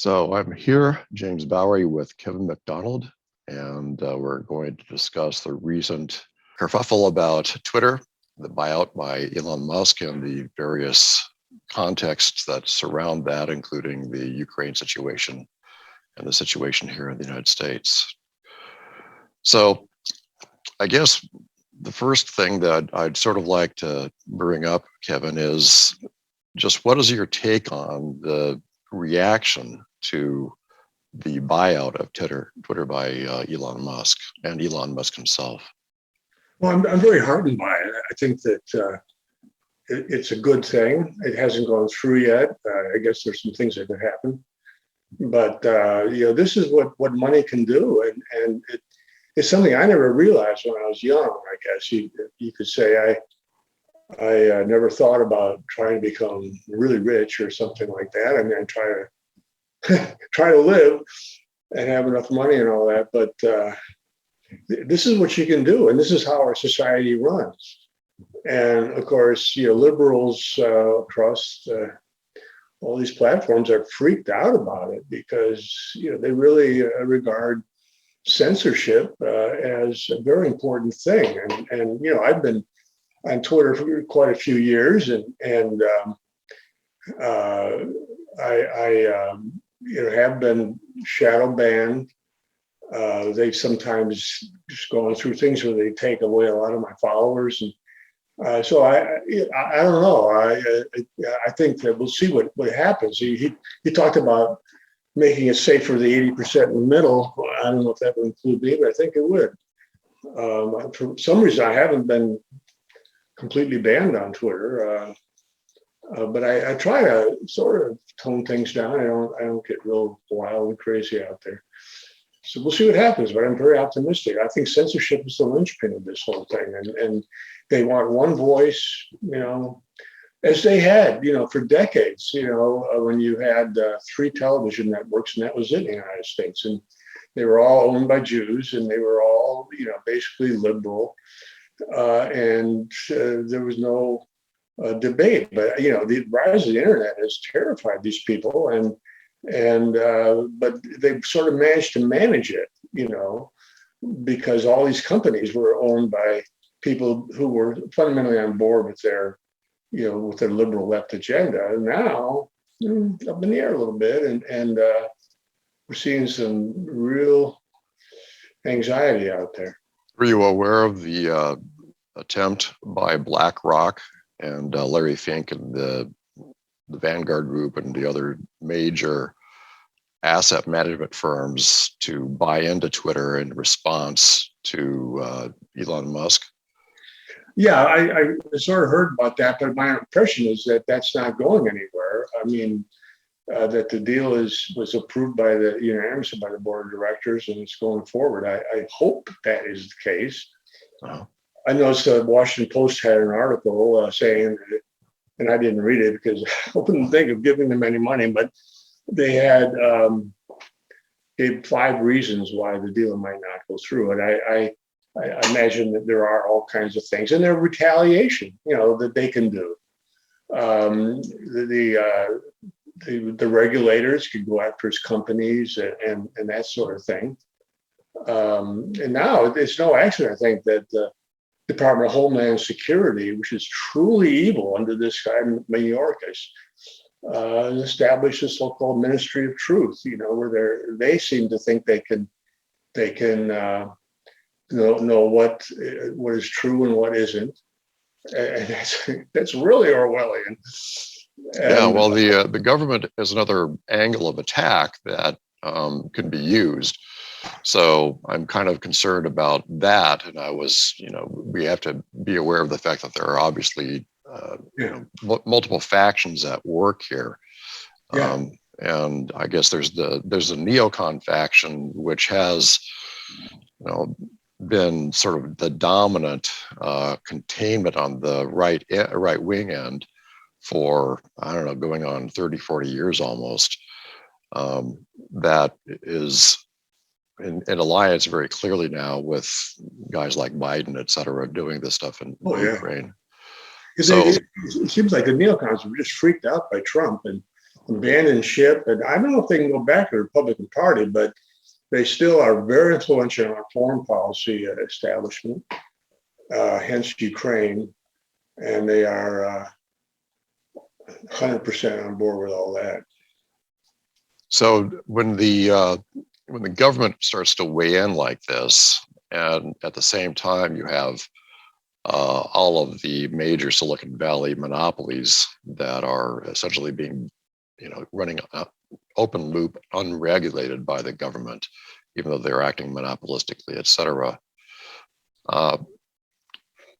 So I'm here, James Bowery, with Kevin MacDonald, and we're going to discuss the recent kerfuffle about Twitter, the buyout by Elon Musk, and the various contexts that surround that, including the Ukraine situation and the situation here in the United States. So I guess the first thing that I'd sort of like to bring up, Kevin, is just what is your take on the reaction to the buyout of Twitter by Elon Musk and Elon Musk himself? Well, I'm very heartened by it. I think that it's a good thing. It hasn't gone through yet. I guess there's some things that could happen, but this is what money can do, and it's something I never realized when I was young. I guess you could say I never thought about trying to become really rich or something like that. I mean, I try to live and have enough money and all that, but this is what you can do, and this is how our society runs. And of course, liberals across all these platforms are freaked out about it because they really regard censorship as a very important thing. And I've been on Twitter for quite a few years, and I have been shadow banned. They've sometimes just gone through things where they take away a lot of my followers, and so I don't know. I think that we'll see what happens. He talked about making it safe for the 80% in the middle. I don't know if that would include me, but I think it would. For some reason, I haven't been completely banned on Twitter, but I try to sort of tone things down. I don't get real wild and crazy out there. So we'll see what happens, but I'm very optimistic. I think censorship is the linchpin of this whole thing, and they want one voice, as they had, for decades. When you had 3 television networks, and that was it in the United States, and they were all owned by Jews, and they were all, basically liberal, and there was no debate. But the rise of the internet has terrified these people, but they've sort of managed to manage it, because all these companies were owned by people who were fundamentally on board with their liberal left agenda. And now up in the air a little bit, and we're seeing some real anxiety out there. Were you aware of the attempt by BlackRock and Larry Fink and the Vanguard Group and the other major asset management firms to buy into Twitter in response to Elon Musk? Yeah, I sort of heard about that, but my impression is that that's not going anywhere. I mean, that the deal was approved unanimously by the board of directors, and it's going forward. I hope that is the case. Uh-huh. I noticed the Washington Post had an article saying, and I didn't read it because I wouldn't think of giving them any money, but they had gave 5 reasons why the deal might not go through. And I imagine that there are all kinds of things, and there are retaliation, that they can do. The regulators could go after his companies and that sort of thing. And now it's no accident, I think, that the Department of Homeland Security, which is truly evil under this guy Mayorkas, established a so-called Ministry of Truth, where they seem to think they can know what is true and what isn't, and that's really Orwellian. Yeah, well, the government is another angle of attack that can be used. So I'm kind of concerned about that, and we have to be aware of the fact that there are obviously multiple factions at work here. Yeah. And I guess there's a neocon faction which has been sort of the dominant containment on the right wing end for, I don't know, going on 30, 40 years almost. That is in alliance very clearly now with guys like Biden, et cetera, doing this stuff in Ukraine. So it seems like the neocons were just freaked out by Trump, and abandoned ship. And I don't know if they can go back to the Republican Party, but they still are very influential in our foreign policy establishment, hence Ukraine. And they are 100% on board with all that. So when the government starts to weigh in like this, and at the same time you have all of the major Silicon Valley monopolies that are essentially being, running open loop, unregulated by the government, even though they're acting monopolistically, et cetera.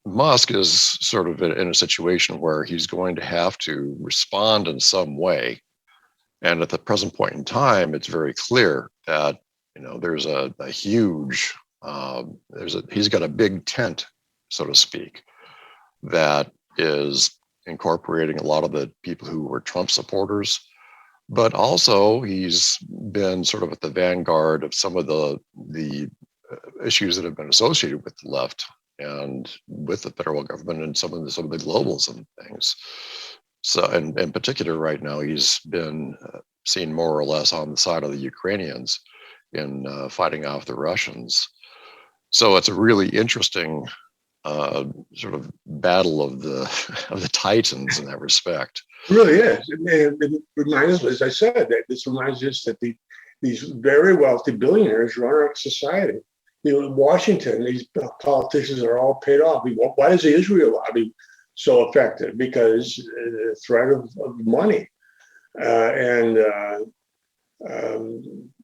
Musk is sort of in a situation where he's going to have to respond in some way. And at the present point in time, it's very clear that, there's a huge, he's got a big tent, so to speak, that is incorporating a lot of the people who were Trump supporters, but also he's been sort of at the vanguard of some of the issues that have been associated with the left and with the federal government and some of the globals and things. So, and in particular, right now, he's been seen more or less on the side of the Ukrainians in fighting off the Russians. So it's a really interesting sort of battle of the titans in that respect. It really is. It reminds us, as I said, that this reminds us that these very wealthy billionaires run our society. Washington, these politicians are all paid off. Why is the Israel lobby so effective? Because the threat of money.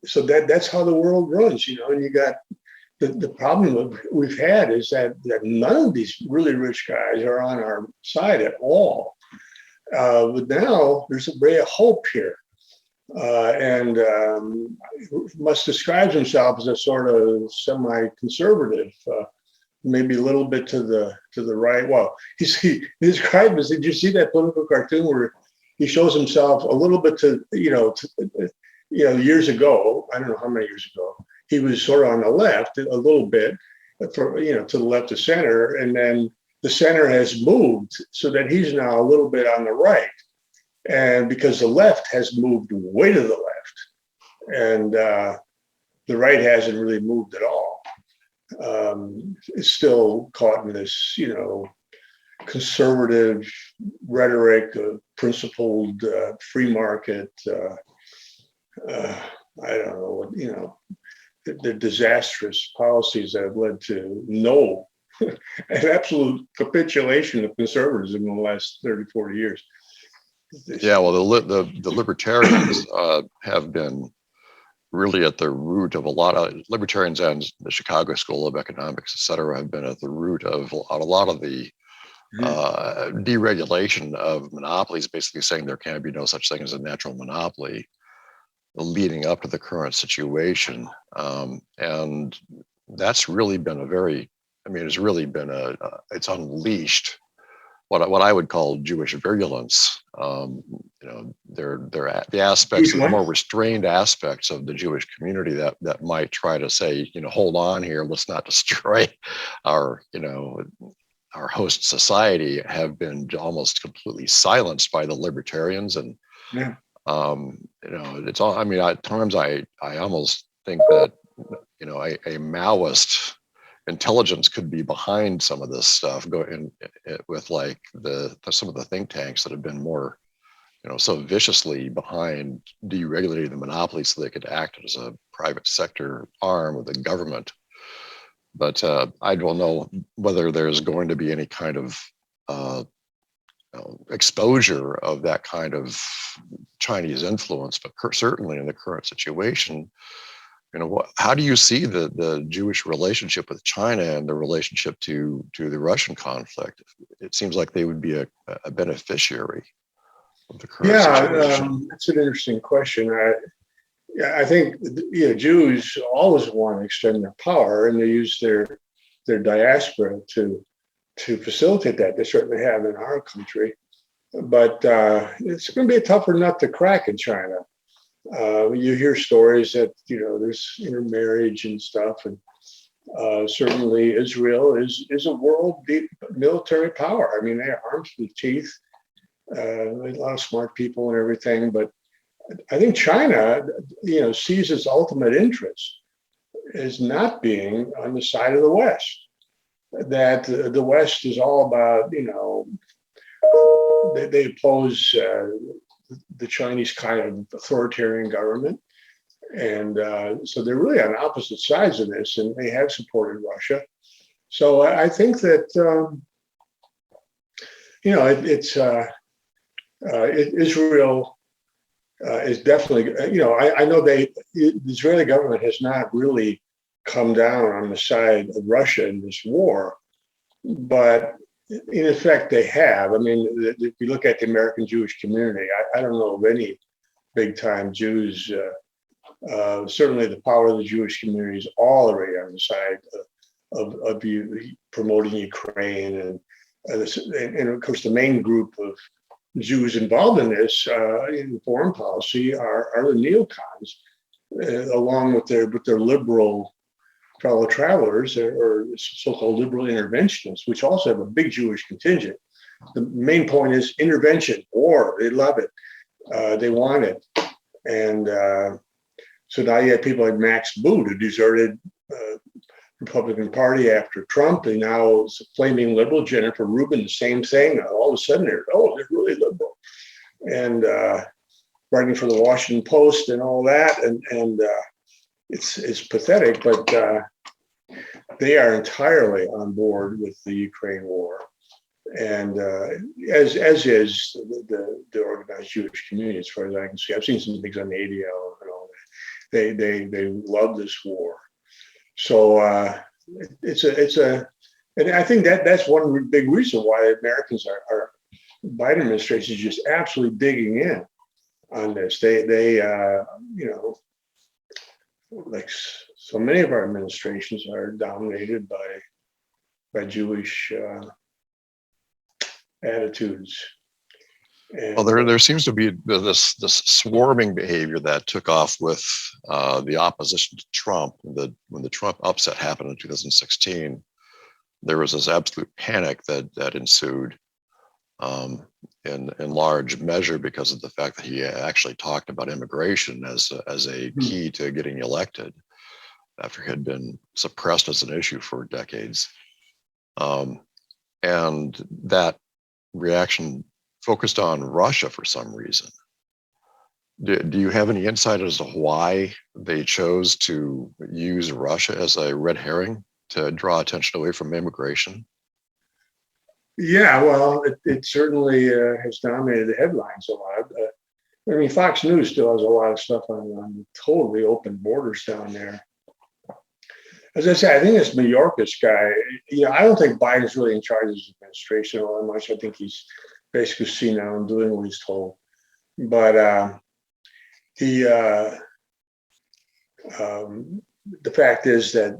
So that's how the world runs, and you got the problem we've had is that none of these really rich guys are on our side at all. But now there's a ray of hope here. And Musk describes himself as a sort of semi-conservative, maybe a little bit to the right. Well, he described as, did you see that political cartoon where he shows himself a little bit to years ago? I don't know how many years ago. He was sort of on the left a little bit, to the left of center, and then the center has moved so that he's now a little bit on the right. And because the left has moved way to the left, and the right hasn't really moved at all. It's still caught in this, conservative rhetoric of principled free market. I don't know what, the disastrous policies that have led to an absolute capitulation of conservatism in the last 30, 40 years. Yeah, well, the libertarians have been really at the root of a lot of libertarians, and the Chicago School of Economics, et cetera, have been at the root of a lot of the deregulation of monopolies, basically saying there can be no such thing as a natural monopoly leading up to the current situation. And that's really been it's really been it's unleashed what I would call Jewish virulence. The aspects, the more restrained aspects of the Jewish community that might try to say, hold on here, let's not destroy our host society, have been almost completely silenced by the libertarians. And it's all. At times I almost think that a Maoist intelligence could be behind some of this stuff, with like some of the think tanks that have been more, so viciously behind deregulating the monopoly so they could act as a private sector arm of the government. But I don't know whether there's going to be any kind of exposure of that kind of Chinese influence, but certainly in the current situation, how do you see the Jewish relationship with China and the relationship to the Russian conflict? It seems like they would be a beneficiary of the current situation. That's an interesting question. I think Jews always want to extend their power, and they use their diaspora to facilitate that. They certainly have in our country, but it's going to be a tougher nut to crack in China. You hear stories that there's intermarriage and stuff, and certainly Israel is a world military power. They are armed to the teeth. A lot of smart people and everything, but I think China, sees its ultimate interest as not being on the side of the West. That the West is all about, they oppose the Chinese kind of authoritarian government. And so they're really on opposite sides of this, and they have supported Russia. So I think that, Israel is definitely, I know the Israeli government has not really come down on the side of Russia in this war, but in effect they have. I mean, if you look at the American Jewish community, I don't know of any big time Jews. Certainly the power of the Jewish community is all already on the side of promoting Ukraine. And of course, the main group of Jews involved in this in foreign policy are the neocons, along with their liberal fellow travelers or so-called liberal interventionists, which also have a big Jewish contingent. The main point is intervention, war. They love it. They want it. And so now you have people like Max Boot, who deserted Republican Party after Trump, and now it's a flaming liberal. Jennifer Rubin, the same thing. All of a sudden, they're really liberal. And writing for the Washington Post and all that. And it's pathetic, but they are entirely on board with the Ukraine war, and as is the organized Jewish community, as far as I can see. I've seen some things on the ADL and all that. They love this war, so and I think that's one big reason why Americans are Biden administration is just absolutely digging in on this. They like so many of our administrations are dominated by Jewish attitudes. And, well, there seems to be this swarming behavior that took off with the opposition to Trump. When the Trump upset happened in 2016, there was this absolute panic that ensued, in large measure because of the fact that he actually talked about immigration as a key to getting elected after it had been suppressed as an issue for decades. And that reaction focused on Russia for some reason. Do you have any insight as to why they chose to use Russia as a red herring to draw attention away from immigration? Yeah, well, it certainly has dominated the headlines a lot. I mean, Fox News still has a lot of stuff on totally open borders down there. As I say, I think this Mayorkas guy, I don't think Biden's really in charge of his administration all that much. I think he's basically senile and doing what he's told. But the fact is that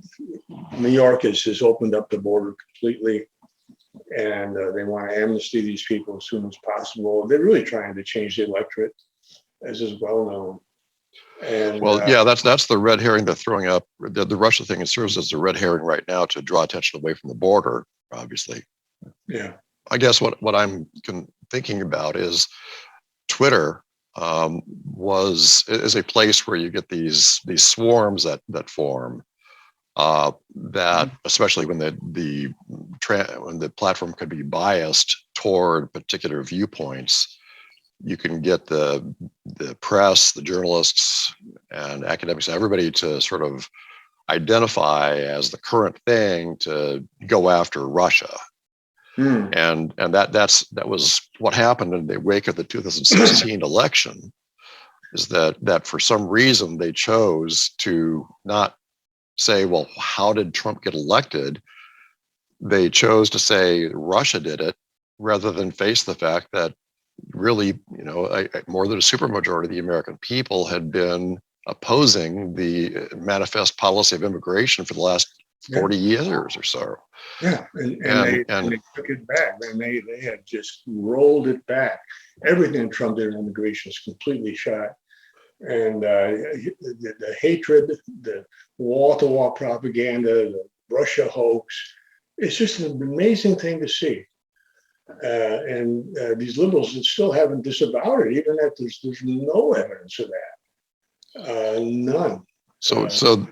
Mayorkas has opened up the border completely, and they want to amnesty these people as soon as possible. They're really trying to change the electorate, as is well known. And, well, yeah, that's the red herring they're throwing up. The Russia thing, it serves as the red herring right now to draw attention away from the border, obviously. Yeah. I guess what I'm thinking about is Twitter is a place where you get these swarms that form. That especially when the platform could be biased toward particular viewpoints, you can get the press, the journalists, and academics, everybody to sort of identify as the current thing to go after Russia. And that was what happened in the wake of the 2016 election, is that for some reason they chose to not say, well, how did Trump get elected? They chose to say Russia did it, rather than face the fact that really, more than a supermajority of the American people had been opposing the manifest policy of immigration for the last 40 years or so. Yeah, and they took it back, and they had just rolled it back. Everything Trump did on immigration is completely shot. And the hatred, the wall-to-wall propaganda, the Russia hoax, it's just an amazing thing to see. And these liberals still haven't disavowed it, even that there's no evidence of that, none.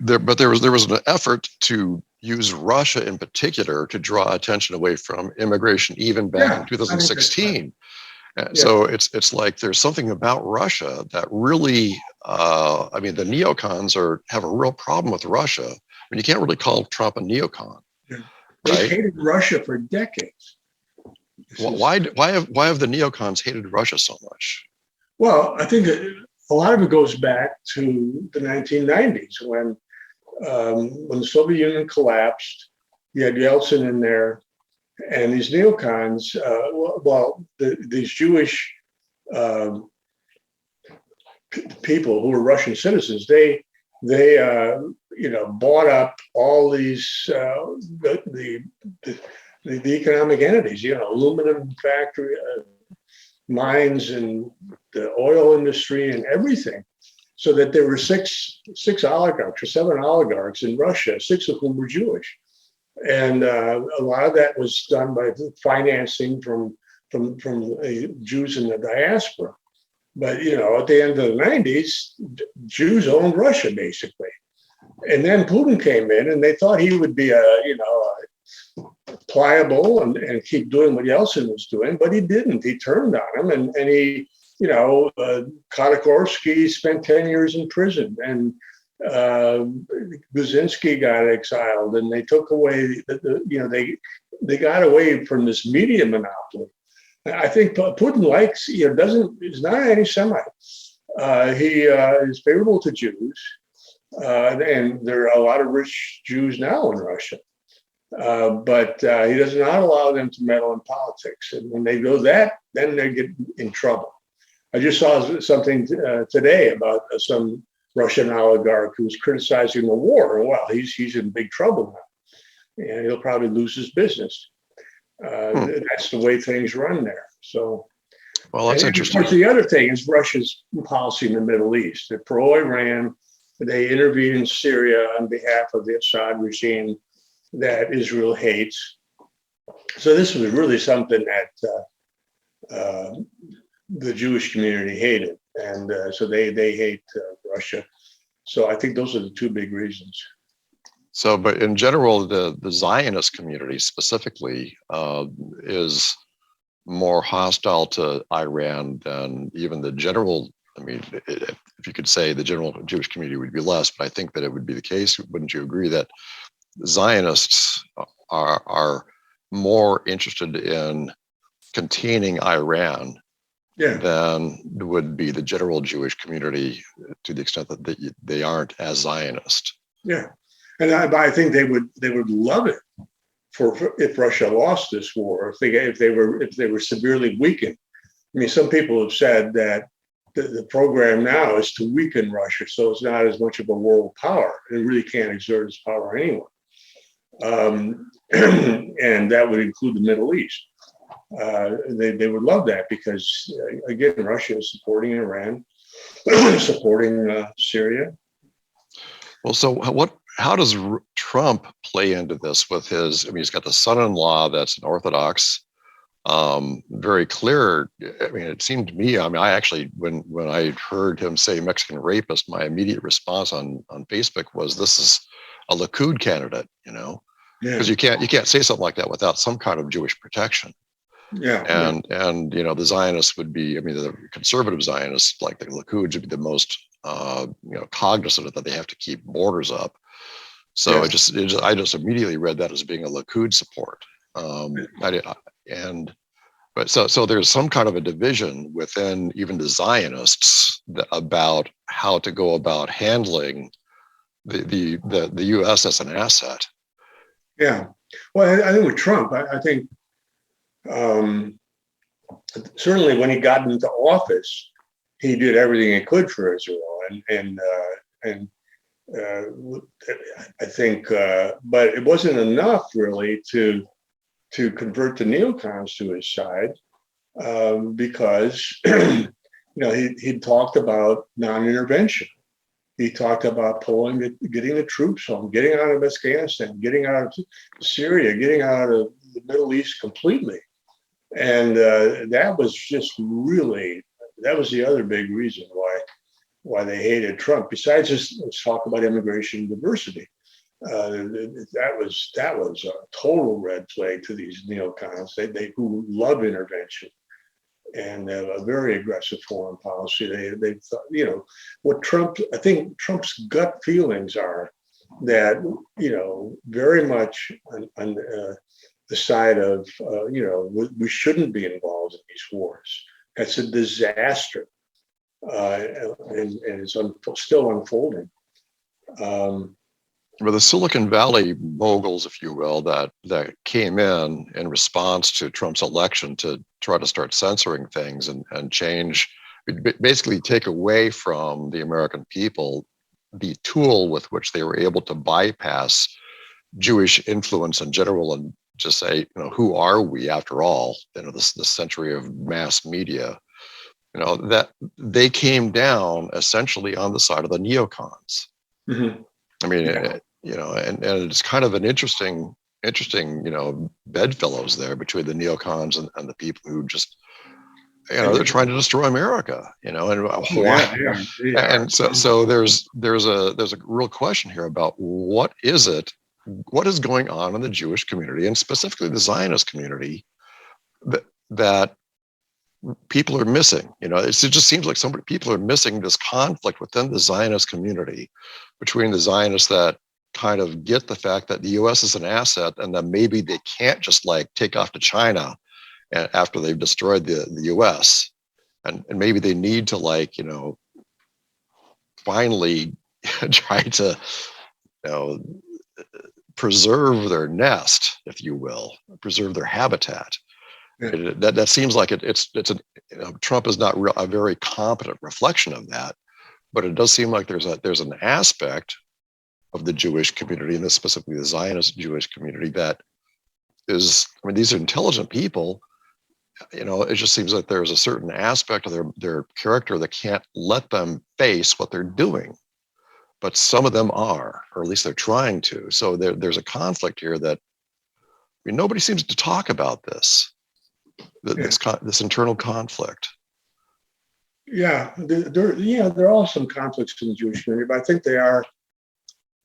But there was an effort to use Russia in particular to draw attention away from immigration, even back in 2016. So it's like there's something about Russia that really, I mean, the neocons have a real problem with Russia. I mean, you can't really call Trump a neocon. Yeah. Right? They've hated Russia for decades. Why have the neocons hated Russia so much? Well, I think a lot of it goes back to the 1990s when the Soviet Union collapsed. You had Yeltsin in there, and these neocons, these Jewish people who were Russian citizens, they bought up all these the economic entities, aluminum factory, mines, and the oil industry, and everything, so that there were six oligarchs or seven oligarchs in Russia, six of whom were Jewish. And a lot of that was done by financing from Jews in the diaspora. But at the end of the 90s, Jews owned Russia basically. And then Putin came in, and they thought he would be pliable and keep doing what Yeltsin was doing, but he didn't. He turned on him, and he, Khodorkovsky spent 10 years in prison, and Brzezinski got exiled, and they took away, they got away from this media monopoly. I think Putin is not an anti-Semite. He is favorable to Jews, and there are a lot of rich Jews now in Russia. But he does not allow them to meddle in politics. And when they do that, then they get in trouble. I just saw something today about some Russian oligarch who was criticizing the war. Well, he's in big trouble now, and he'll probably lose his business. That's the way things run there. So, well, that's interesting. Of course, the other thing is Russia's policy in the Middle East. They're pro-Iran. They intervened in Syria on behalf of the Assad regime that Israel hates. So this was really something that the Jewish community hated, and so they hate Russia. So I think those are the two big reasons. So, but in general, the Zionist community specifically is more hostile to Iran than even the general. I mean, if you could say the general Jewish community would be less, but I think that it would be the case. Wouldn't you agree that Zionists are more interested in containing Iran than would be the general Jewish community, to the extent that they aren't as Zionist? Yeah, and I think they would love it if Russia lost this war, if they were severely weakened. I mean, some people have said that the program now is to weaken Russia, so it's not as much of a world power. It really can't exert its power anyway. And that would include the Middle East. They would love that because, again, Russia is supporting Iran, supporting Syria. Well, so how does Trump play into this with his, I mean, he's got the son-in-law that's an Orthodox, very clear. I mean, it seemed to me, I mean, I actually, when I heard him say Mexican rapist, my immediate response on Facebook was, this is a Likud candidate, because you can't say something like that without some kind of Jewish protection. And the Zionists would be, I mean, the conservative Zionists, like the Likud, would be the most cognizant that they have to keep borders up. So I just immediately read that as being a Likud support. So there's some kind of a division within even the Zionists about how to go about handling the U.S. as an asset. Yeah. Well, I think with Trump, I think certainly when he got into office, he did everything he could for Israel, and I think, but it wasn't enough really to convert the neocons to his side, because he talked about non-intervention. He talked about getting the troops home, getting out of Afghanistan, getting out of Syria, getting out of the Middle East completely. And that was just really, that was the other big reason why they hated Trump. Besides this, let's talk about immigration diversity. That was a total red flag to these neocons. They who love intervention and have a very aggressive foreign policy. They thought, what Trump. I think Trump's gut feelings are that very much on the side of we shouldn't be involved in these wars. That's a disaster, and it's still unfolding. Well, the Silicon Valley moguls, if you will, that came in response to Trump's election to try to start censoring things and change, basically take away from the American people the tool with which they were able to bypass Jewish influence in general and just say, who are we after all? This century of mass media, that they came down essentially on the side of the neocons. Mm-hmm. I mean, and it's kind of an interesting, bedfellows there between the neocons and the people who just, they're trying to destroy America, and why? Yeah. And so there's a real question here about what is going on in the Jewish community and specifically the Zionist community that people are missing. It just seems like people are missing this conflict within the Zionist community between the Zionists that kind of get the fact that the U.S. is an asset and that maybe they can't just take off to China after they've destroyed the U.S. And maybe they need to finally try to preserve their nest, if you will, preserve their habitat. Yeah. That seems like Trump is not a very competent reflection of that, but it does seem like there's an aspect of the Jewish community, and specifically the Zionist Jewish community, that is, these are intelligent people. It just seems like there's a certain aspect of their character that can't let them face what they're doing. But some of them are, or at least they're trying to. So there's a conflict here that nobody seems to talk about this. This internal conflict. Yeah, there are some conflicts in the Jewish community, but I think they are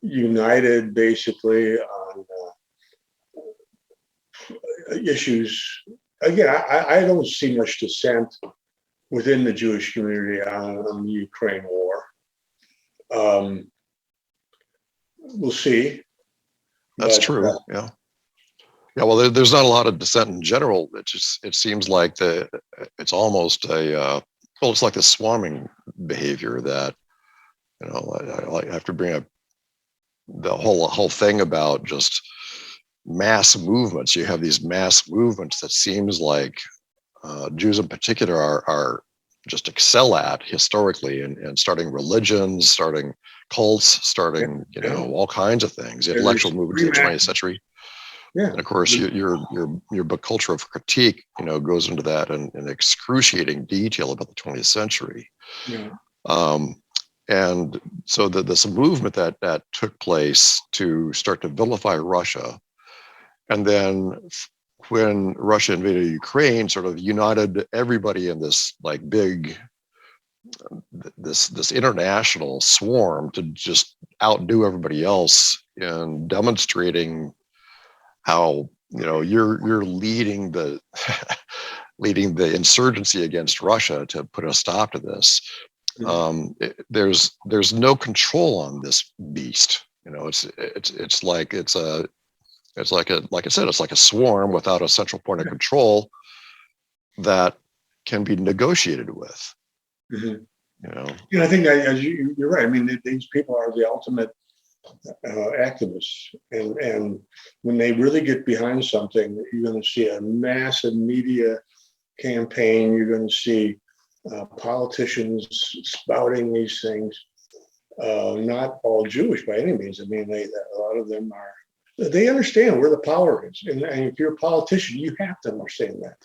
united basically on issues. Again, I don't see much dissent within the Jewish community on the Ukraine war. We'll see. That's true. Yeah. Well, there's not a lot of dissent in general. It seems like it's almost it's like the swarming behavior that I have to bring up the whole thing about just mass movements. You have these mass movements that seems like Jews in particular are just excel at historically, and starting religions, starting cults, starting all kinds of things. The intellectual movements of the 20th century. Yeah. And of course, your book Culture of Critique, goes into that in excruciating detail about the 20th century. Yeah. And so this movement that took place to start to vilify Russia, and then when Russia invaded Ukraine, sort of united everybody in this big, this international swarm to just outdo everybody else in demonstrating how you're leading the leading the insurgency against Russia to put a stop to this. There's no control on this beast. It's like a swarm without a central point of control that can be negotiated with. Mm-hmm. I think you're right. These people are the ultimate activists, and when they really get behind something, you're going to see a massive media campaign. You're going to see politicians spouting these things. Not all Jewish by any means. A lot of them are. They understand where the power is, and if you're a politician, you have to understand that.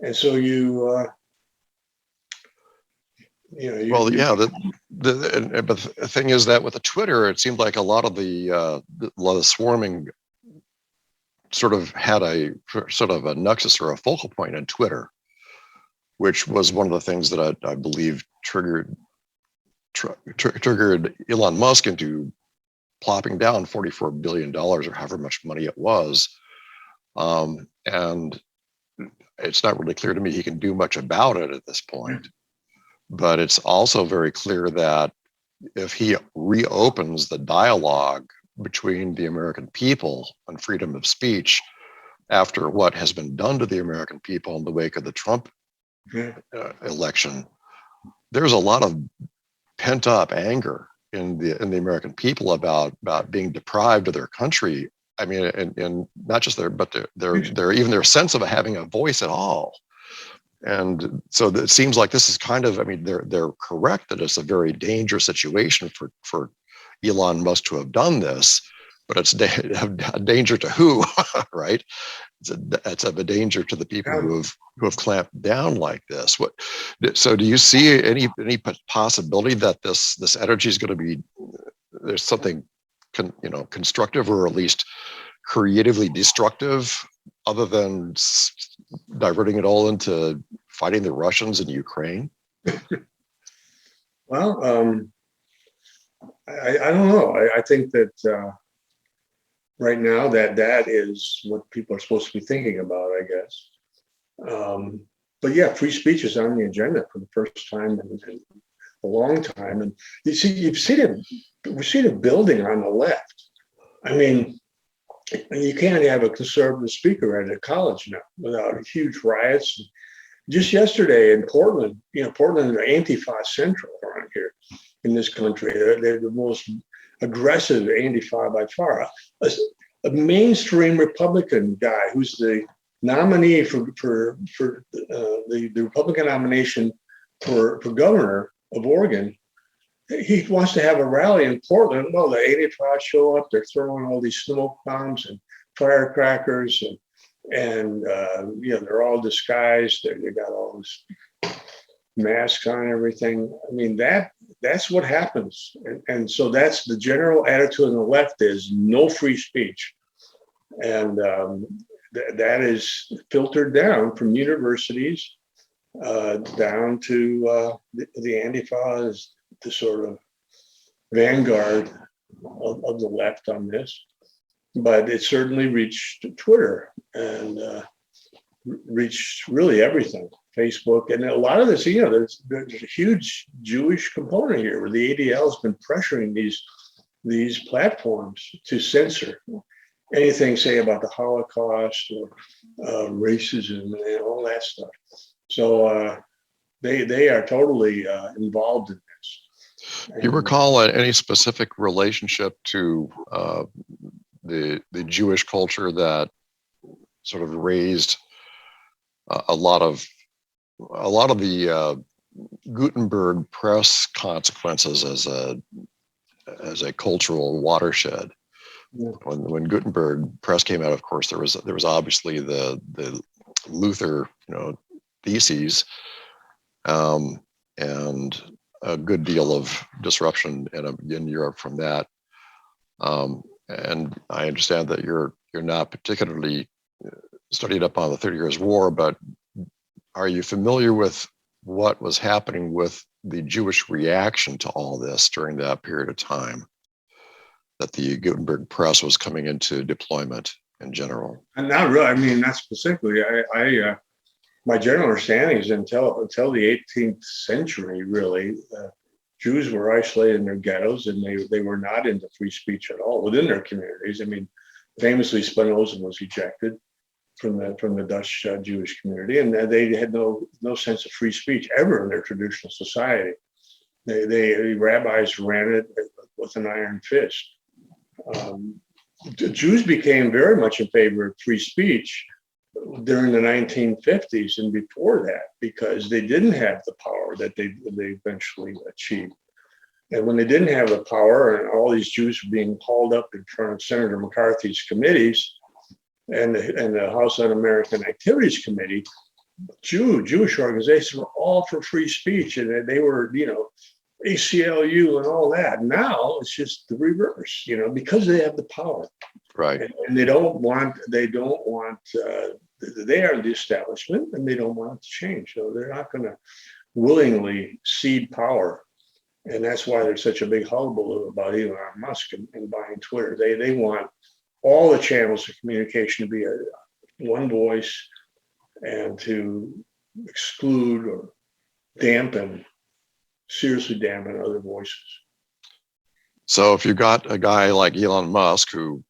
And so but the thing is that with the Twitter, it seemed like a lot of the swarming sort of had a sort of a nexus or a focal point in Twitter, which was one of the things that I believe triggered Elon Musk into plopping down $44 billion or however much money it was. And it's not really clear to me he can do much about it at this point. But it's also very clear that if he reopens the dialogue between the American people on freedom of speech after what has been done to the American people in the wake of the Trump election, there's a lot of pent up anger in the American people about being deprived of their country. I mean, and not just their sense of having a voice at all. And so it seems like this is kind of, I mean, they're correct that it's a very dangerous situation for Elon Musk to have done this, but it's a danger to who, right? It's a danger to the people who have clamped down like this. So do you see any possibility that this energy is going to be, there's something constructive or at least creatively destructive, other than diverting it all into fighting the Russians in Ukraine? Well, I don't know. I think that right now that is what people are supposed to be thinking about, I guess. But yeah, free speech is on the agenda for the first time in a long time. And we've seen it building on the left. I mean, you can't have a conservative speaker at a college now without huge riots. Just yesterday in Portland, Portland is Antifa central around here in this country. They're the most aggressive Antifa by far. A mainstream Republican guy who's the nominee for the Republican nomination for governor of Oregon. He wants to have a rally in Portland. Well, the Antifa show up. They're throwing all these smoke bombs and firecrackers, and they're all disguised. They got all this masks on and everything. I mean, that's what happens. And so that's the general attitude on the left is no free speech. And that is filtered down from universities down to the Antifa is the sort of vanguard of the left on this. But it certainly reached Twitter and reached really everything, Facebook. And a lot of this, there's a huge Jewish component here where the ADL has been pressuring these platforms to censor anything, say, about the Holocaust or racism and all that stuff. So they are totally involved in this. Do you recall any specific relationship to the Jewish culture that sort of raised a lot of the Gutenberg press consequences as a cultural watershed? Yeah. When Gutenberg press came out, of course, there was obviously the Luther theses, and a good deal of disruption in Europe from that. And I understand that you're not particularly studied up on the 30 Years' War, but are you familiar with what was happening with the Jewish reaction to all this during that period of time that the Gutenberg press was coming into deployment in general? And not really. I mean, not specifically. My general understanding is until the 18th century, really, Jews were isolated in their ghettos, and they were not into free speech at all within their communities. I mean, famously, Spinoza was ejected from the Dutch Jewish community, and they had no sense of free speech ever in their traditional society. The rabbis ran it with an iron fist. The Jews became very much in favor of free speech during the 1950s and before that, because they didn't have the power that they eventually achieved. And when they didn't have the power, and all these Jews were being hauled up in front of Senator McCarthy's committees and the House Un-American Activities Committee, Jewish organizations were all for free speech, and they were, ACLU and all that. Now it's just the reverse, because they have the power. Right. And they don't want, they are the establishment and they don't want it to change. So they're not going to willingly cede power. And that's why there's such a big hullabaloo about Elon Musk and buying Twitter. They want all the channels of communication to be one voice and to exclude or seriously dampen other voices. So if you got a guy like Elon Musk, who,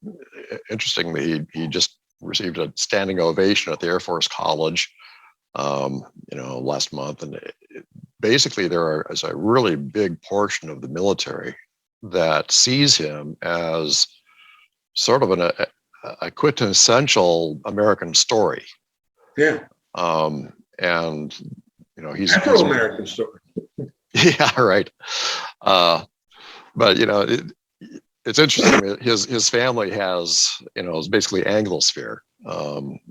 interestingly, he just received a standing ovation at the Air Force College, last month, and basically there is a really big portion of the military that sees him as sort of a quintessential American story. Yeah. And he's Afro-American story. Yeah, right. But it's interesting. His family has, is basically Anglosphere, and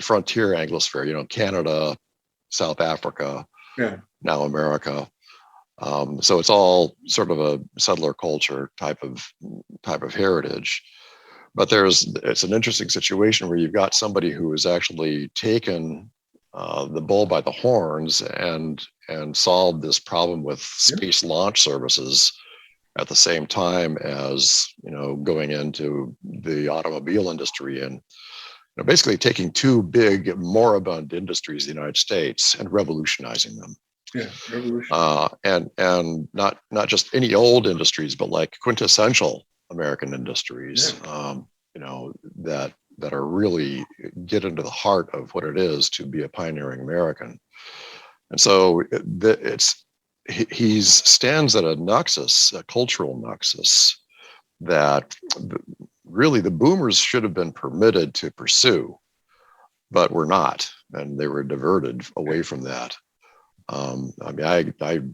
frontier Anglosphere. Canada, South Africa, now America. So it's all sort of a settler culture type of heritage. But it's an interesting situation where you've got somebody who has actually taken the bull by the horns and solved this problem with space launch services at the same time as going into the automobile industry and basically taking two big moribund industries in the United States and revolutionizing them. Yeah, revolution. And not just any old industries, but like quintessential American industries, that are really get into the heart of what it is to be a pioneering American. And so he stands at a nexus, a cultural nexus that really the boomers should have been permitted to pursue, but were not, and they were diverted away from that. I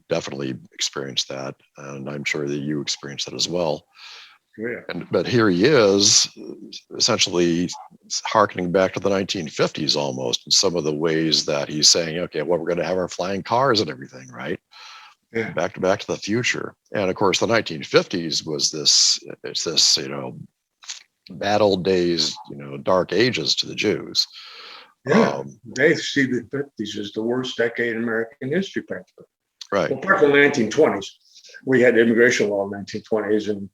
definitely experienced that, and I'm sure that you experienced that as well. Yeah. But here he is, essentially harkening back to the 1950s almost, in some of the ways that he's saying, okay, well, we're going to have our flying cars and everything, right? Yeah. Back to the future. And of course, the 1950s was this bad old days, dark ages to the Jews. Yeah, they see the 50s as the worst decade in American history, practically. Right. Well, apart from the 1920s, we had immigration law in the 1920s, and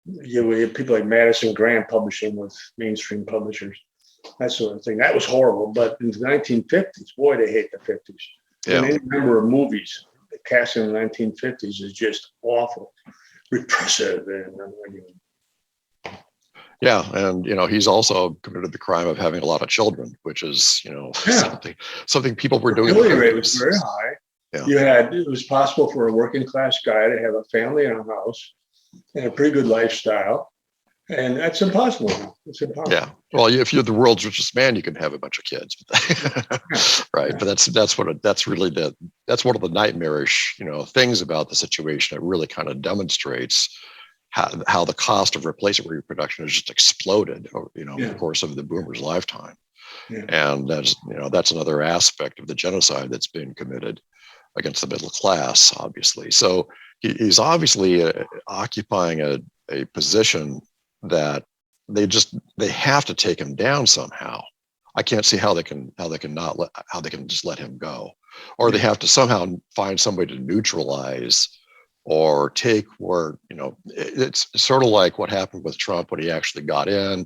we had people like Madison Grant publishing with mainstream publishers, that sort of thing. That was horrible. But in the 1950s, boy, they hate the 50s. Yeah. And any number of movies cast in the 1950s is just awful, repressive, and yeah, and he's also committed the crime of having a lot of children, which is something people were doing. The fertility rate was very high. Yeah. It was possible for a working class guy to have a family and a house and a pretty good lifestyle, and that's impossible now. It's impossible. Yeah. Well, if you're the world's richest man, you can have a bunch of kids, right? Yeah. But that's one of the nightmarish things about the situation. It really kind of demonstrates how the cost of replacement reproduction has just exploded in the course of the boomers' lifetime. Yeah. And that's another aspect of the genocide that's been committed against the middle class, obviously. So he's obviously occupying a position that they have to take him down somehow. I can't see how they can just let him go, or they have to somehow find somebody to neutralize or take where, it's sort of like what happened with Trump when he actually got in,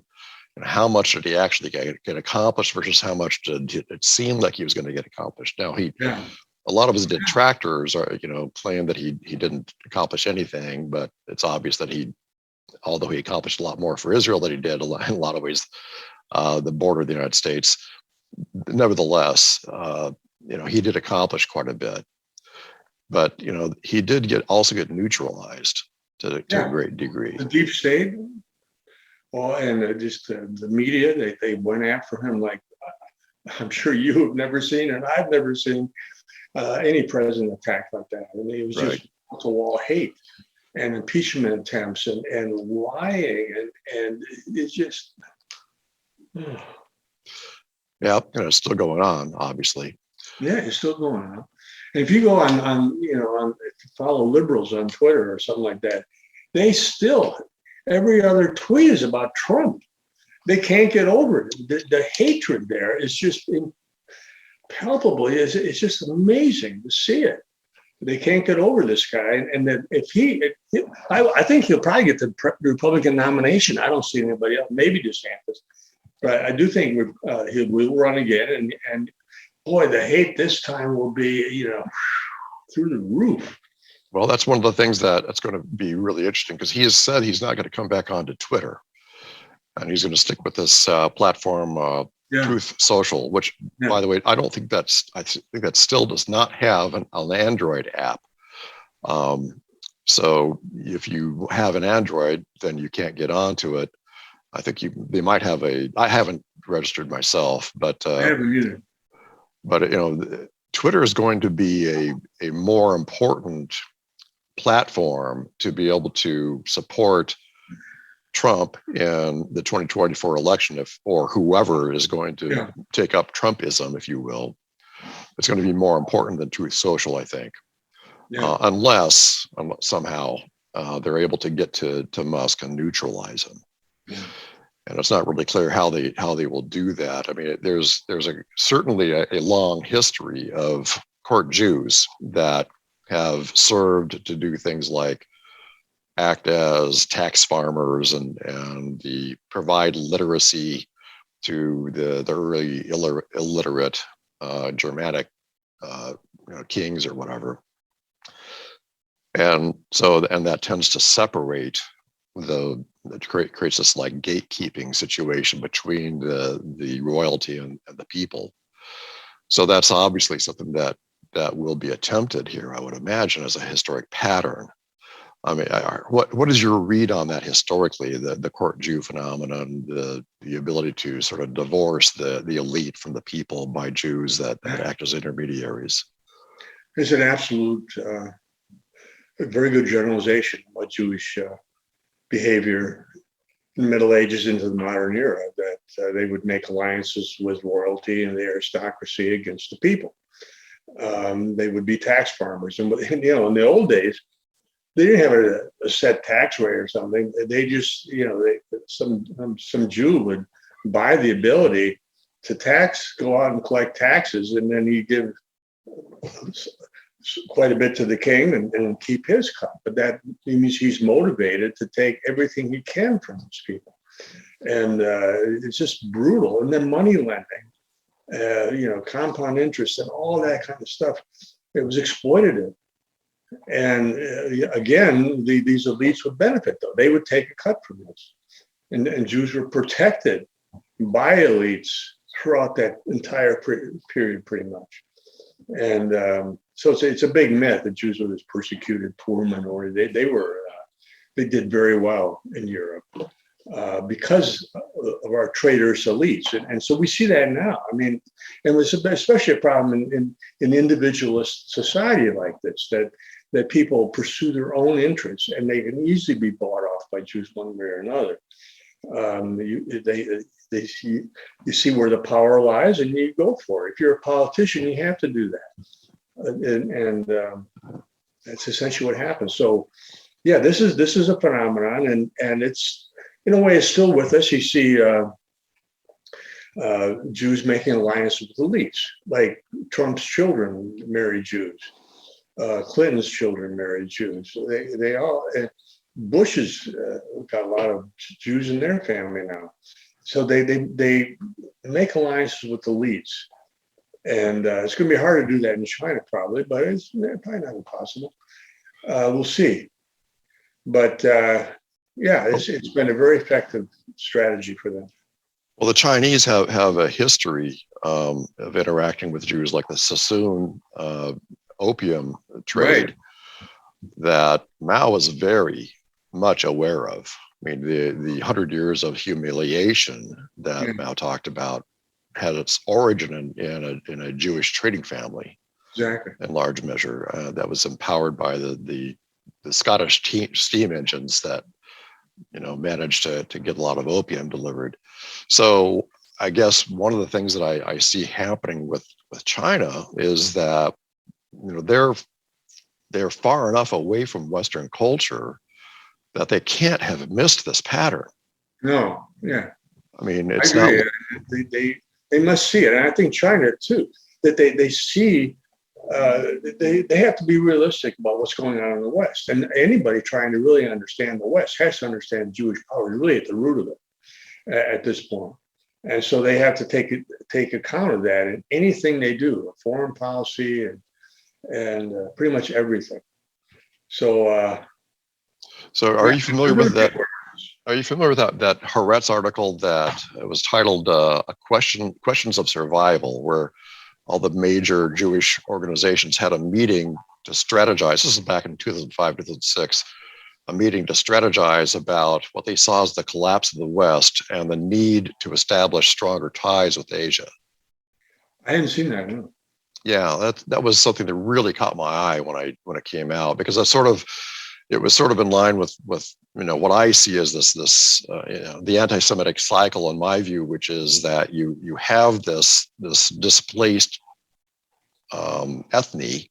and how much did he actually get accomplished versus how much did it seem like he was going to get accomplished. Now a lot of his detractors are, claim that he didn't accomplish anything, but it's obvious that although he accomplished a lot more for Israel than he did in a lot of ways, the border of the United States, nevertheless, he did accomplish quite a bit. But he did also get neutralized to a great degree. The deep state, and just the media, they went after him like I'm sure you have never seen, and I've never seen any president attacked like that. I mean, it was just to wall hate and impeachment attempts and lying and it's just. Yeah, and it's still going on, obviously. Yeah, it's still going on. And if you go if you follow liberals on Twitter or something like that, they still, every other tweet is about Trump. They can't get over it. The hatred there is just palpable. It's just amazing to see it. They can't get over this guy, and that I think he'll probably get the Republican nomination. I don't see anybody else. Maybe DeSantis, but I do think he will run again. And boy, the hate this time will be through the roof. Well, that's one of the things that's going to be really interesting, because he has said he's not going to come back onto Twitter, and he's going to stick with this platform. Truth Social, which, by the way, I think that still does not have an Android app. So if you have an Android, then you can't get onto it. I think they might have I haven't registered myself, but I haven't either. But Twitter is going to be a more important platform to be able to support Trump in the 2024 election, or whoever is going to take up Trumpism, if you will. It's going to be more important than Truth Social, I think, unless somehow they're able to get to Musk and neutralize him. Yeah. And it's not really clear how they will do that. I mean, there's certainly a long history of court Jews that have served to do things like act as tax farmers and provide literacy to the early illiterate Germanic kings or whatever. And so that tends to separate creates this like gatekeeping situation between the royalty and the people. So that's obviously something that will be attempted here, I would imagine, as a historic pattern. I mean, what is your read on that historically, the court Jew phenomenon, the ability to sort of divorce the elite from the people by Jews that act as intermediaries? It's an absolute, very good generalization of what Jewish behavior in the Middle Ages into the modern era, that they would make alliances with royalty and the aristocracy against the people. They would be tax farmers. And in the old days, they didn't have a set tax rate or something. They just, some Jew would buy the ability to go out and collect taxes, and then he give quite a bit to the king and keep his cut. But that means he's motivated to take everything he can from those people. And it's just brutal. And then money lending, compound interest and all that kind of stuff. It was exploitative. And again, these elites would benefit, though. They would take a cut from this. And Jews were protected by elites throughout that entire period, pretty much. And so it's a big myth that Jews were this persecuted poor minority. They did very well in Europe because of our traitorous elites. And so we see that now. I mean, and it's especially a problem in individualist society like this, that people pursue their own interests, and they can easily be bought off by Jews one way or another. You see where the power lies, and you go for it. If you're a politician, you have to do that, and that's essentially what happens. So, yeah, this is a phenomenon, and it's in a way it's still with us. You see Jews making alliances with elites, like Trump's children marry Jews. Clinton's children married Jews. They all, Bush's got a lot of Jews in their family now. So they make alliances with elites. And it's going to be hard to do that in China probably, but it's probably not impossible. We'll see. But it's been a very effective strategy for them. Well, the Chinese have a history of interacting with Jews, like the Sassoon opium trade, that Mao was very much aware of. I mean, the 100 years of humiliation that Mao talked about had its origin in a Jewish trading family, exactly, in large measure, that was empowered by the Scottish steam engines that managed to get a lot of opium delivered. So I guess one of the things that I see happening with China is that they're far enough away from Western culture that they can't have missed this pattern. No, yeah, I mean, I it's not. agree. They must see it, and I think China too. That they see. They have to be realistic about what's going on in the West, and anybody trying to really understand the West has to understand Jewish power, really at the root of it at this point. And so they have to take account of that in anything they do, foreign policy and pretty much everything. So, Are you familiar with that? Are you familiar with that Haaretz article that was titled "Questions of Survival," where all the major Jewish organizations had a meeting to strategize? This is back in 2005, 2006. A meeting to strategize about what they saw as the collapse of the West and the need to establish stronger ties with Asia. I hadn't seen that. No. Yeah, that was something that really caught my eye when it came out, because it was sort of in line with what I see as this the anti-Semitic cycle, in my view, which is that you have this displaced ethne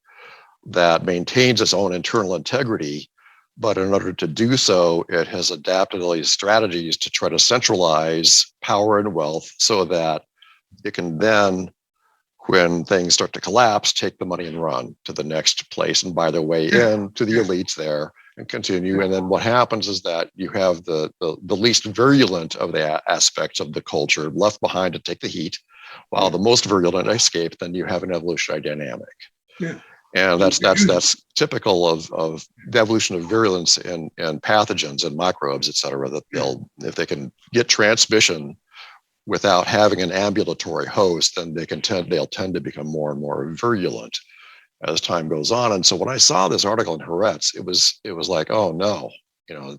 that maintains its own internal integrity. But in order to do so, it has adapted all these strategies to try to centralize power and wealth so that it can then, when things start to collapse, take the money and run to the next place and buy their way in to the elites there and continue. And then what happens is that you have the least virulent of the aspects of the culture left behind to take the heat, while the most virulent escape. Then you have an evolutionary dynamic. Yeah. And that's typical of the evolution of virulence in pathogens and microbes, et cetera, that if they can get transmission without having an ambulatory host, then they'll tend to become more and more virulent as time goes on. And so when I saw this article in Haaretz, it was like, oh no,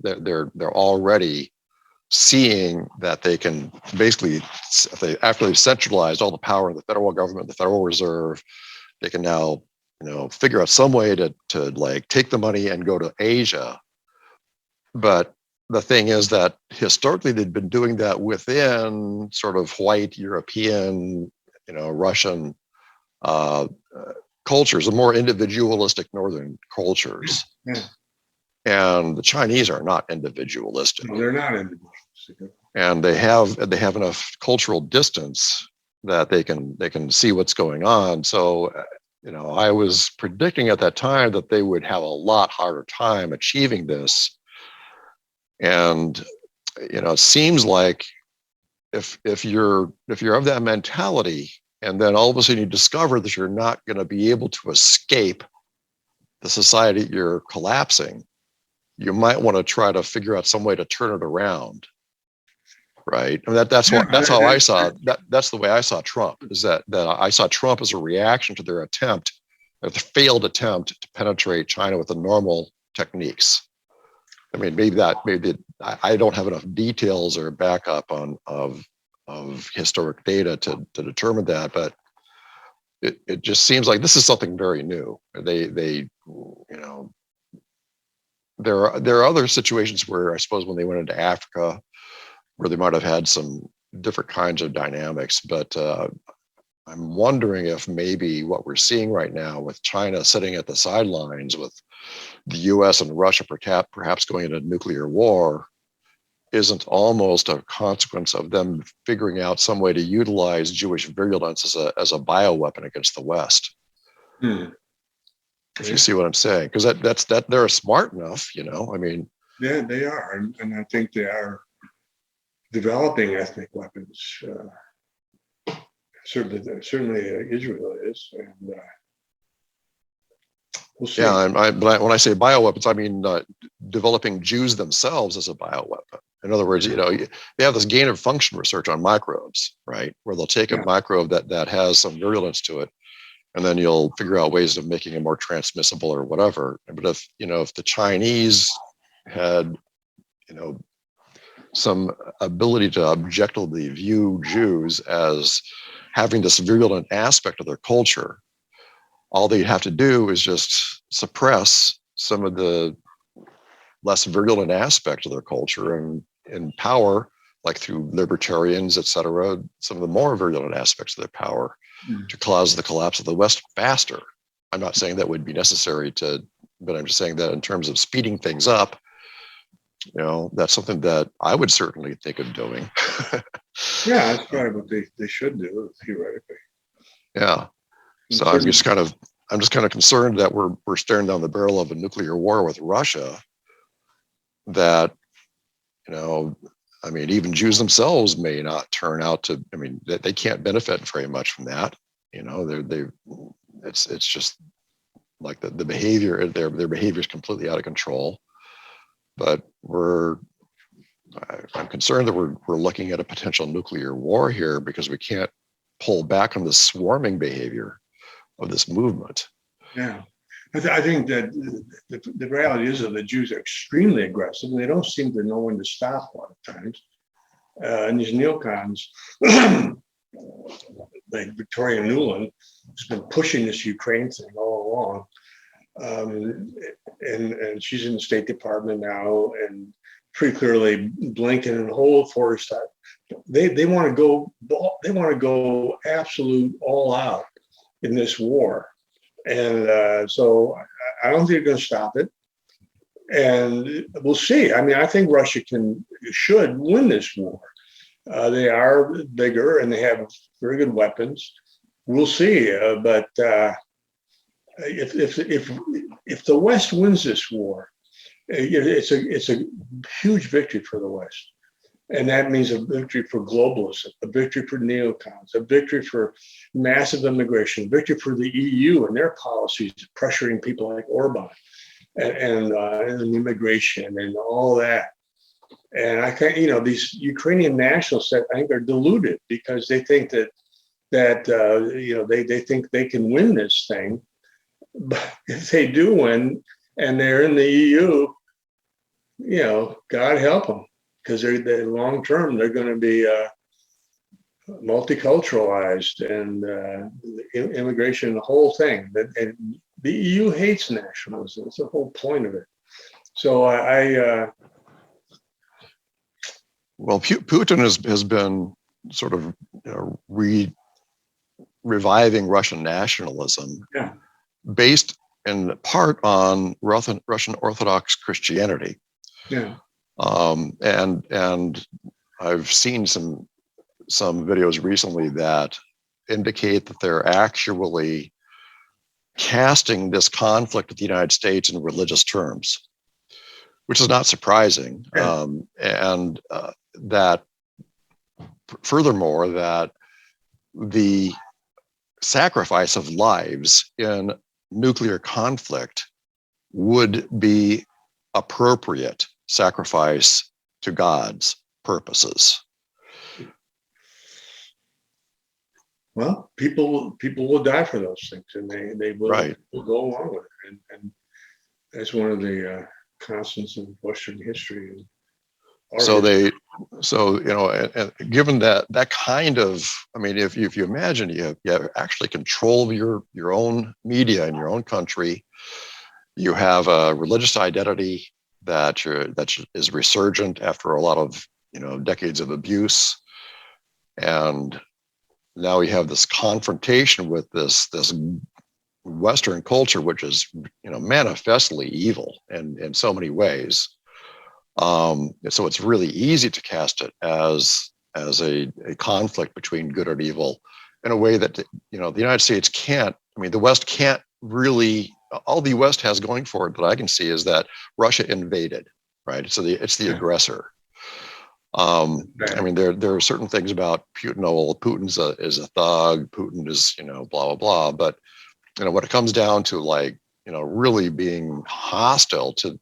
they're already seeing that they can basically, after they've centralized all the power in the federal government, the Federal Reserve, they can now figure out some way to like take the money and go to Asia. But the thing is that historically they'd been doing that within sort of white European, Russian cultures, the more individualistic Northern cultures. Yeah. And the Chinese are not individualistic. No, they're not individualistic. And they have enough cultural distance that they can see what's going on. So I was predicting at that time that they would have a lot harder time achieving this. And, it seems like if you're of that mentality, and then all of a sudden you discover that you're not going to be able to escape the society you're collapsing, you might want to try to figure out some way to turn it around. Right. I mean, that's how I saw that. That's the way I saw Trump, is that I saw Trump as a reaction to their failed attempt to penetrate China with the normal techniques. I mean, maybe I don't have enough details or backup of historic data to determine that, but it just seems like this is something very new. There are other situations where I suppose when they went into Africa, where they might have had some different kinds of dynamics. But I'm wondering if maybe what we're seeing right now with China sitting at the sidelines, with the US and Russia perhaps going into nuclear war, isn't almost a consequence of them figuring out some way to utilize Jewish virulence as a bioweapon against the West. If you see what I'm saying, because that's they're smart enough, I mean. Yeah, they are. And I think they are developing ethnic weapons. Certainly Israel is, and we'll see. Yeah, but when I say bioweapons, I mean developing Jews themselves as a bioweapon. In other words, they have this gain of function research on microbes, right? Where they'll take a microbe that has some virulence to it, and then you'll figure out ways of making it more transmissible or whatever. But if the Chinese had, some ability to objectively view Jews as having this virulent aspect of their culture, all they'd have to do is just suppress some of the less virulent aspects of their culture and power, like through libertarians, et cetera, some of the more virulent aspects of their power to cause the collapse of the West faster. I'm not saying that would be necessary but I'm just saying that in terms of speeding things up, that's something that I would certainly think of doing. Yeah, that's probably what they should do theoretically. Yeah. So I'm just kind of concerned that we're staring down the barrel of a nuclear war with Russia. That, even Jews themselves may not turn out to. They can't benefit very much from that. It's just like the behavior. Their behavior is completely out of control. But I'm concerned that we're looking at a potential nuclear war here because we can't pull back on the swarming behavior of this movement. Yeah, I think that the reality is that the Jews are extremely aggressive, and they don't seem to know when to stop a lot of times. And these neocons, like Victoria Nuland, has been pushing this Ukraine thing all along. And she's in the State Department now, and pretty clearly Blinken and the whole force that they want to go absolute all out in this war. And so I don't think they're going to stop it. And we'll see. I think Russia should win this war. They are bigger and they have very good weapons. We'll see. But if the West wins this war, it's a huge victory for the West. And that means a victory for globalism, a victory for neocons, a victory for massive immigration, a victory for the EU and their policies pressuring people like Orban and immigration and all that. And I can't, these Ukrainian nationalists, I think, are deluded because they think that they think they can win this thing. But if they do win and they're in the EU, God help them. Because they're long term, they're going to be multiculturalized and immigration, the whole thing. And the EU hates nationalism. That's the whole point of it. So well, Putin has been sort of reviving Russian nationalism, based in part on Russian Orthodox Christianity. Yeah. And I've seen some videos recently that indicate that they're actually casting this conflict with the United States in religious terms, which is not surprising. Yeah. And that furthermore, that the sacrifice of lives in nuclear conflict would be appropriate sacrifice to God's purposes. Well, people will die for those things, and they will, will go along with it, and that's one of the constants of Western history. And given that kind of, if you imagine you actually control your own media in your own country, you have a religious identity that is resurgent after a lot of decades of abuse, and now we have this confrontation with this Western culture, which is manifestly evil in so many ways. So it's really easy to cast it as a conflict between good and evil in a way that the United States can't. The West can't really. All the West has going for it that I can see is that Russia invaded, right? So it's the aggressor. There are certain things about Putin. Well, Putin's is a thug. Putin is blah blah blah. But when it comes down to really being hostile to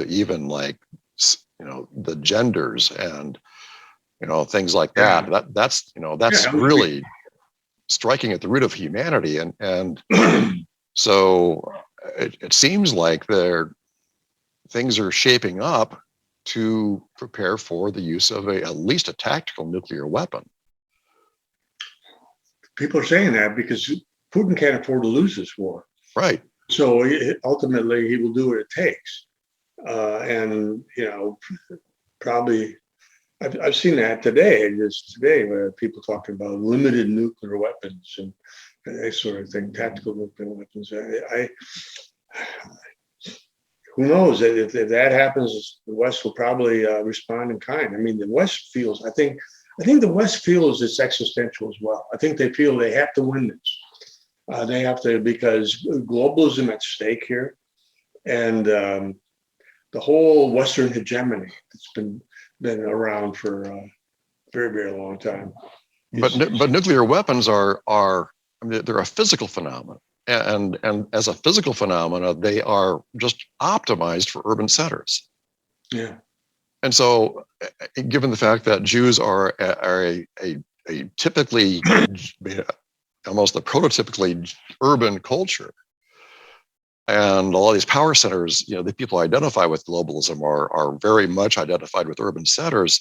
even the genders and things like that. That's really striking at the root of humanity, and so it seems like things are shaping up to prepare for the use of at least a tactical nuclear weapon. People are saying that because Putin can't afford to lose this war. Right. So ultimately he will do what it takes. And probably I've seen that today, where people talking about limited nuclear weapons and that sort of thing, tactical nuclear weapons. Who knows? If that happens, the West will probably respond in kind. I mean, the West feels. I think the West feels it's existential as well. I think they feel they have to win this. They have to, because globalism at stake here, and the whole Western hegemony that's been around for a very, very long time. But nuclear weapons are I mean, they're a physical phenomenon. And as a physical phenomena, they are just optimized for urban centers. Yeah. And so, given the fact that Jews are a typically almost a prototypically urban culture, and a lot of these power centers, the people who identify with globalism are very much identified with urban centers.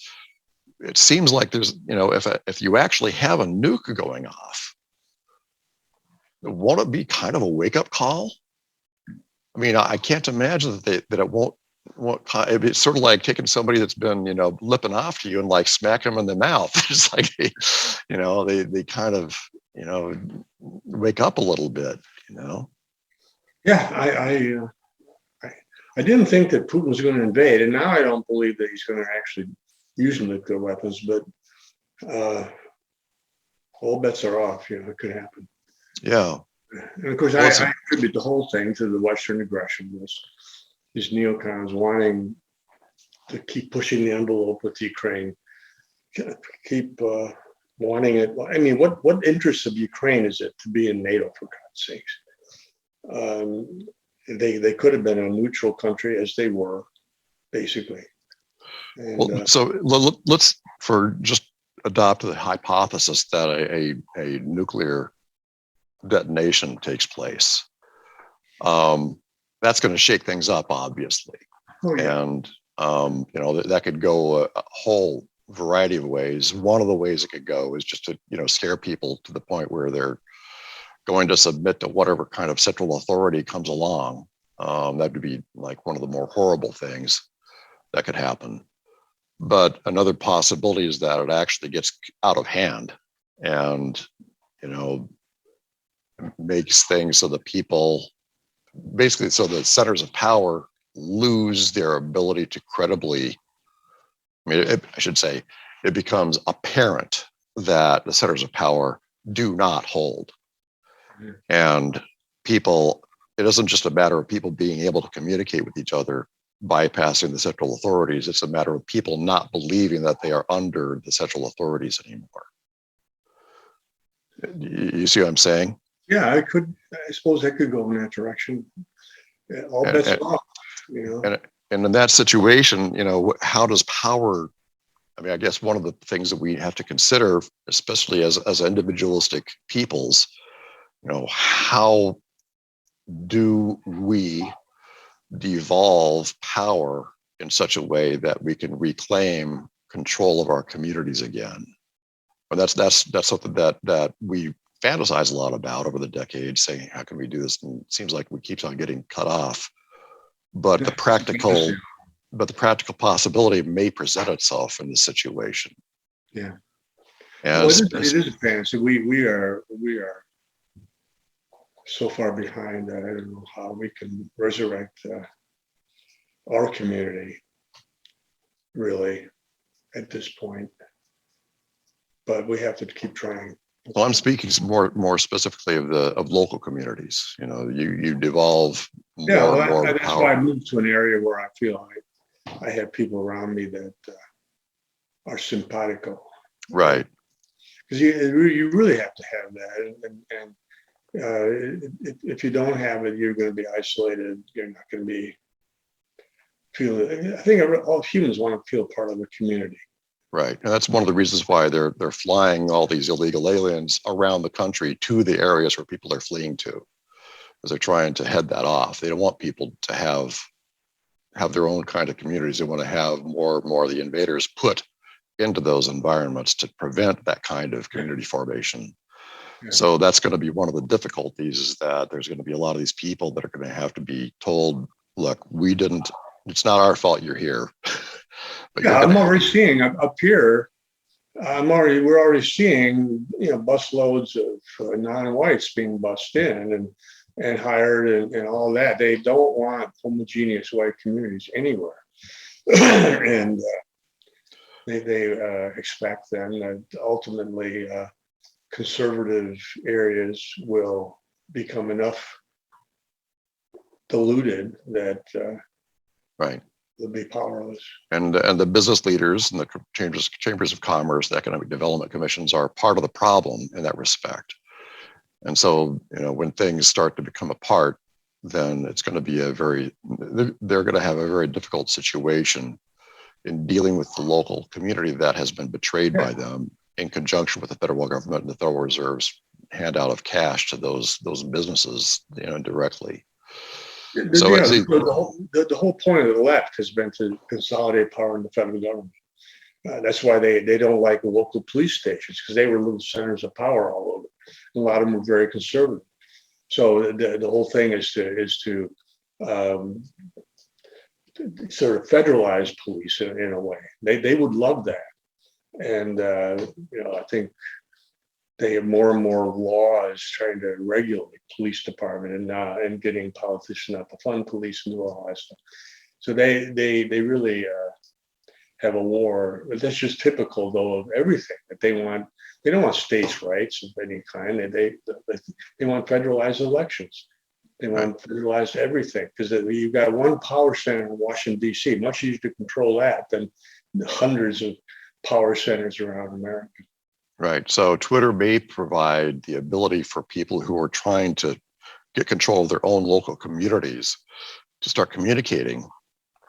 It seems like there's, if you actually have a nuke going off, won't it be kind of a wake-up call? I mean, I can't imagine that it won't. It's sort of like taking somebody that's been, lipping off to you and like smack them in the mouth. It's like, they kind of, wake up a little bit, Yeah, I didn't think that Putin was going to invade, and now I don't believe that he's going to actually use nuclear weapons. But all bets are off. It could happen. Yeah. And of course, I attribute the whole thing to the Western aggression. These neocons wanting to keep pushing the envelope with Ukraine, keep wanting it. I mean, what interest of Ukraine is it to be in NATO, for God's sakes? They could have been a neutral country, as they were, basically. And, so let's just adopt the hypothesis that a nuclear detonation takes place. That's going to shake things up, obviously. Oh, yeah. And that could go a whole variety of ways. One of the ways it could go is just to scare people to the point where they're going to submit to whatever kind of central authority comes along. That would be like one of the more horrible things that could happen. But another possibility is that it actually gets out of hand and makes things so that people, basically, so the centers of power lose their ability to credibly, I should say, it becomes apparent that the centers of power do not hold. And people, it isn't just a matter of people being able to communicate with each other bypassing the central authorities. It's a matter of people not believing that they are under the central authorities anymore. You see what I'm saying? Yeah, I suppose I could go in that direction. All bets are off, And in that situation, how does power, I guess one of the things that we have to consider, especially as individualistic peoples, how do we devolve power in such a way that we can reclaim control of our communities again? And that's something that we fantasize a lot about over the decades, saying, how can we do this? And it seems like we keep on getting cut off. But the practical possibility may present itself in this situation. Yeah. Well, it is a fantasy. We are so far behind that I don't know how we can resurrect our community, really, at this point. But we have to keep trying. Well, I'm speaking more specifically of local communities. You devolve more and more that's power. why I moved to an area where I feel I have people around me that are simpatico. Right. Because you really have to have that, and if you don't have it, you're going to be isolated. You're not going to I think all humans want to feel part of a community. Right. And that's one of the reasons why they're flying all these illegal aliens around the country to the areas where people are fleeing to, because they're trying to head that off. They don't want people to have their own kind of communities. They want to have more of the invaders put into those environments to prevent that kind of community formation. Yeah. So that's going to be one of the difficulties, is that there's going to be a lot of these people that are going to have to be told, look, it's not our fault you're here. But I'm already seeing up here, we're already seeing, busloads of non-whites being bussed in and hired and all that. They don't want homogeneous white communities anywhere. And they expect then that ultimately conservative areas will become enough diluted that Right. they'll be powerless. And the business leaders and the chambers of commerce, the economic development commissions are part of the problem in that respect. And so, when things start to become apart, then it's going to be they're going to have a very difficult situation in dealing with the local community that has been betrayed by them, in conjunction with the federal government and the Federal Reserve's handout of cash to those businesses, directly. The whole point of the left has been to consolidate power in the federal government. That's why they don't like the local police stations, because they were little centers of power all over. A lot of them were very conservative. So the whole thing is to sort of federalize police in a way. They would love that, and I think they have more and more laws trying to regulate police department and getting politicians not to fund police and do all that stuff. So they really have a war. But that's just typical, though, of everything that they want. They don't want states' rights of any kind. They want federalized elections. They want federalized everything, because you've got one power center in Washington, D.C. Much easier to control that than hundreds of power centers around America. Right. So Twitter may provide the ability for people who are trying to get control of their own local communities to start communicating.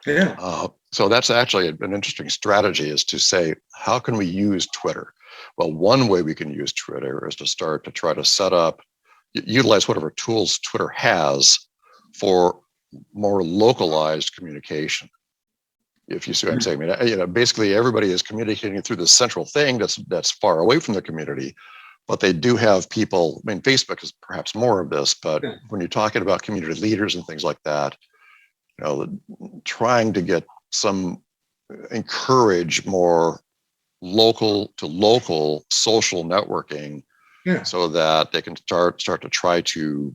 Yeah. So that's actually an interesting strategy, is to say, how can we use Twitter? Well, one way we can use Twitter is to start to try to set up, utilize whatever tools Twitter has for more localized communication. If you see what I'm saying, basically everybody is communicating through this central thing that's far away from the community, but they do have people. I mean, Facebook is perhaps more of this, but when you're talking about community leaders and things like that, trying to get encourage more local to local social networking, so that they can start to try to,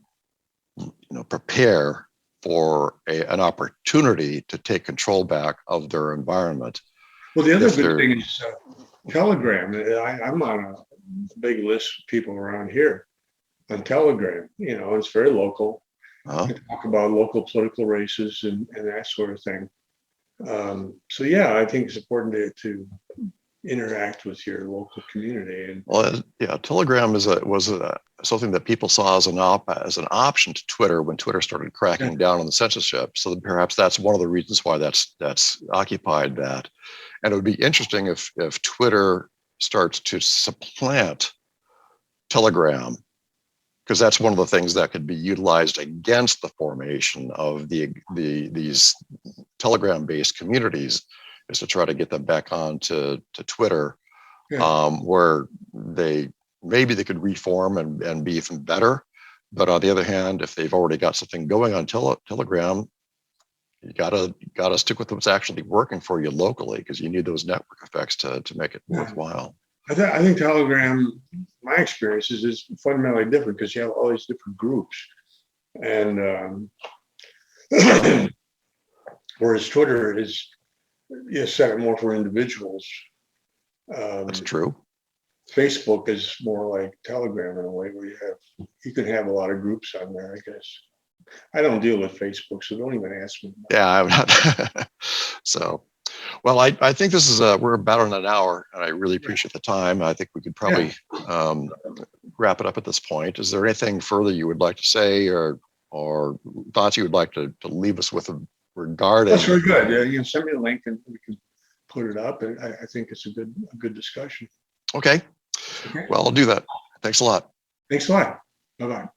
prepare for an opportunity to take control back of their environment. Well, the other good thing is Telegram. I'm on a big list of people around here on Telegram. It's very local. You talk about local political races and that sort of thing. So yeah, I think it's important to interact with your local community. Telegram was something that people saw as an option to Twitter when Twitter started cracking down on the censorship. So perhaps that's one of the reasons why that's occupied that. And it would be interesting if Twitter starts to supplant Telegram, because that's one of the things that could be utilized against the formation of these Telegram-based communities, is to try to get them back on to Twitter, where maybe they could reform and be even better. But on the other hand, if they've already got something going on Telegram, you gotta stick with what's actually working for you locally, because you need those network effects to make it worthwhile. I think Telegram, my experience is fundamentally different, because you have all these different groups, and whereas Twitter is set more for individuals. That's true. Facebook is more like Telegram in a way, where you can have a lot of groups on there, I guess. I don't deal with Facebook, so don't even ask me. Yeah, I'm not. So, well, I think this is we're about in an hour, and I really appreciate the time. I think we could probably wrap it up at this point. Is there anything further you would like to say, or thoughts you would like to leave us with regarding? That's very good. Yeah, you can send me the link and we can put it up. And I think it's a good discussion. Okay. Well, I'll do that. Thanks a lot. Thanks a lot. Bye-bye.